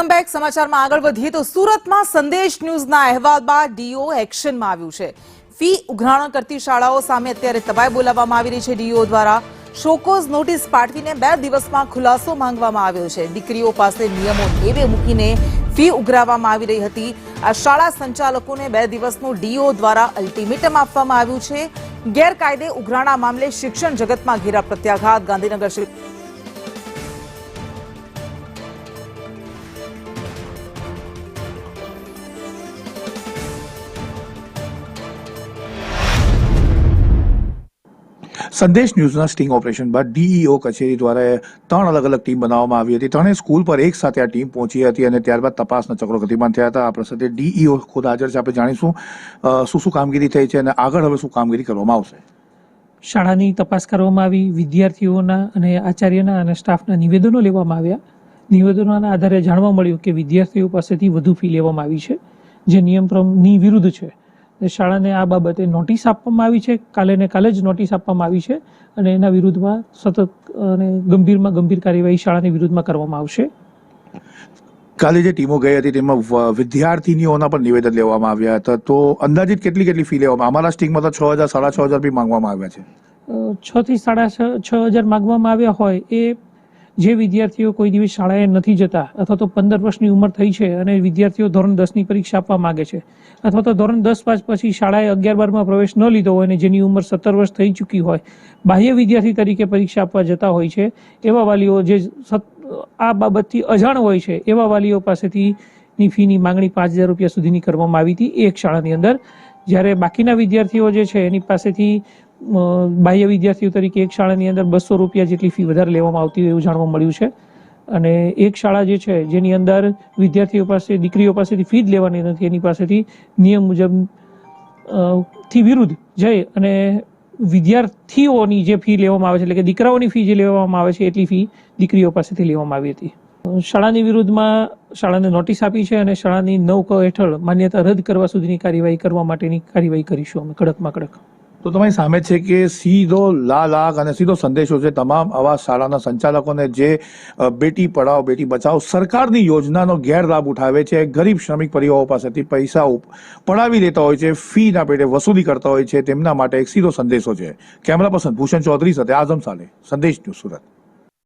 Welcome back. સમાચારમાં આગળ વધીએ તો સુરતમાં સંદેશ ન્યૂઝના અહેવાલ બાદ ડીઓ એક્શનમાં આવ્યું છે। ફી ઉઘરાણા કરતી શાળાઓ સામે અત્યારે તબાઈ બોલાવવામાં આવી રહી છે। ડીઓ દ્વારા શોકોઝ નોટિસ પાઠવીને 2 દિવસમાં ખુલાસો માંગવામાં આવ્યો છે। દીકરીઓ પાસે નિયમો નેવે મૂકીને ફી ઉઘરાવવામાં આવી રહી હતી। આ શાળા સંચાલકોને 2 દિવસનું ડીઓ દ્વારા અલ્ટિમેટમ આપવામાં આવ્યું છે। ગેરકાયદે ઉઘરાણા મામલે શિક્ષણ જગતમાં ઘેરા પ્રત્યાઘાત। ગાંધીનગર संदेश न्यूज़ના સ્ટિંગ ઓપરેશન બાદ ડીઈઓ કચેરી દ્વારા 3 અલગ અલગ ટીમ બનાવવામાં આવી હતી। ત્રણેય સ્કૂલ પર એક સાથે આ ટીમ પહોંચી હતી અને ત્યારબાદ તપાસના ચક્રો ગતિમાન થયા હતા। આ પ્રસંગે ડીઈઓ ખુદ હાજર છે। આપણે જાણીશું શું કામગીરી થઈ છે અને આગળ હવે શું કામગીરી કરવામાં આવશે। શાળાની તપાસ કરવામાં આવી, વિદ્યાર્થીઓના અને આચાર્યના અને સ્ટાફના નિવેદનો લેવામાં આવ્યા। નિવેદનોના આધારે જાણવા મળ્યું કે વિદ્યાર્થીઓ પાસેથી વધુ ફી લેવામાં આવી છે, જે નિયમની વિરુદ્ધ છે। શાળાને આ બાબતે નોટિસ આપવામાં આવી છે। કાલે જ નોટિસ આપવામાં આવી છે અને એના વિરુદ્ધમાં સતત અને ગંભીરમાં ગંભીર કાર્યવાહી શાળાની વિરુદ્ધમાં કરવામાં આવશે। કાલે જે ટીમો ગઈ હતી તેમાં વિદ્યાર્થીનીઓના પણ નિવેદન લેવામાં આવ્યા હતા। તો અંદાજિત કેટલી ફી લેવામાં? અમારા સ્ટિંગમાં તો 6,000 6,500 બી માંગવામાં આવ્યા છે। 6 થી 6,500 માંગવામાં આવ્યા હોય એ જે વિદ્યાર્થીઓ કોઈ દિવસ શાળાએ નથી જતા અથવા તો 15 વર્ષની ઉંમર થઈ છે અને વિદ્યાર્થીઓ ધોરણ 10ની પરીક્ષા આપવા માંગે છે અથવા તો ધોરણ 10 પાસ પછી શાળાએ 11-12માં પ્રવેશ ન લીધો હોય અને જેની ઉંમર 17 વર્ષ થઈ ચૂકી હોય, બાહ્ય વિદ્યાર્થી તરીકે પરીક્ષા આપવા જતા હોય છે, એવા વાલીઓ જે આ બાબતથી અજાણ હોય છે એવા વાલીઓ પાસેથી ફીની માંગણી 5,000 રૂપિયા સુધીની કરવામાં આવી હતી એક શાળાની અંદર। જ્યારે બાકીના વિદ્યાર્થીઓ જે છે એની પાસેથી બાહ્ય વિદ્યાર્થીઓ તરીકે એક શાળાની અંદર 200 રૂપિયા જેટલી ફી વધારે લેવામાં આવતી હોય એવું જાણવા મળ્યું છે। અને એક શાળા જે છે જેની અંદર વિદ્યાર્થીઓ પાસે દીકરીઓ પાસેથી ફી જ લેવાની નથી, એની પાસેથી નિયમ મુજબ થી વિરુદ્ધ જઈ અને વિદ્યાર્થીઓની જે ફી લેવામાં આવે છે એટલે કે દીકરાઓની ફી જે લેવામાં આવે છે એટલી ફી દીકરીઓ પાસેથી લેવામાં આવી હતી। શાળાની વિરુદ્ધમાં શાળાને નોટિસ આપી છે અને શાળાની 9 હેઠળ માન્યતા રદ કરવા સુધીની કાર્યવાહી કરવા માટેની કાર્યવાહી કરીશું અમે કડકમાં કડક। તો તમારી સામે છે કે સીધો લાગ અને સીધો સંદેશો છે તમામ આવા શાળાના સંચાલકોને જે બેટી પઢાઓ બેટી બચાવો સરકારની યોજનાનો ગેરલાભ ઉઠાવે છે, ગરીબ શ્રમિક પરિવારો પાસેથી પૈસા પડાવી લેતા હોય છે, ફીના પેટે વસૂલી કરતા હોય છે, તેમના માટે એક સીધો સંદેશો છે। કેમેરા પર્સન ભૂષણ ચૌધરી સાથે આઝમ સાલે, સંદેશ ન્યૂઝ સુરત।